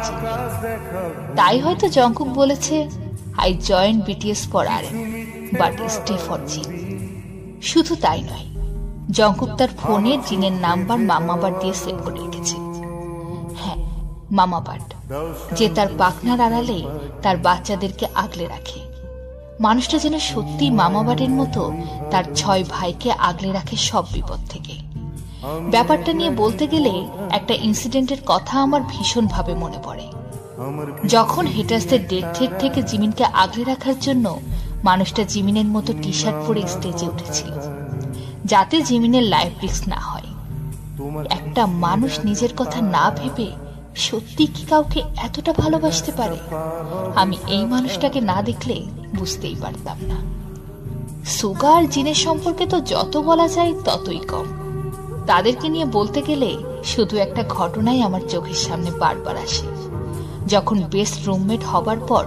চিনি। তাই হয়তো জংকুক বলেছে, I join BTS for RM but stay for জিন। শুধু তাই নয়, জংকুক তার ফোনে জিনের নাম্বার মামাবাট দিয়ে সেভ করে রেখেছে। হ্যাঁ, মামাবাট, যে তার পাখনার আড়ালে তার বাচ্চাদেরকে আগলে রাখে। মানুষটা যেন সত্যি মামাবাটের মতো তার 6 ভাইকে আগলে রাখে সব বিপদ থেকে। ব্যাপারটা নিয়ে বলতে গেলে একটা ইনসিডেন্টের কথা আমার ভীষণভাবে মনে পড়ে। যখন হেটার্সদের ডেট থেকে জিমিনকে আগলে রাখার জন্য মানুষটা জিমিনের মতো টি শার্ট পরে স্টেজে উঠেছিল, যাতে জিমিনের লাইফ রিস্ক না হয়। একটা মানুষ নিজের কথা না ভেবে সত্যি কি কাউকে এতটা ভালোবাসতে পারে? আমি এই মানুষটাকে না দেখলে বুঝতেই পারতাম না। সুগা আর জিনের সম্পর্কে তো যত বলা যায় ততই কম। তাদেরকে নিয়ে বলতে গেলে শুধু একটা ঘটনাই আমার চোখের সামনে বারবার আসে। যখন বেস্ট রুমমেট হবার পর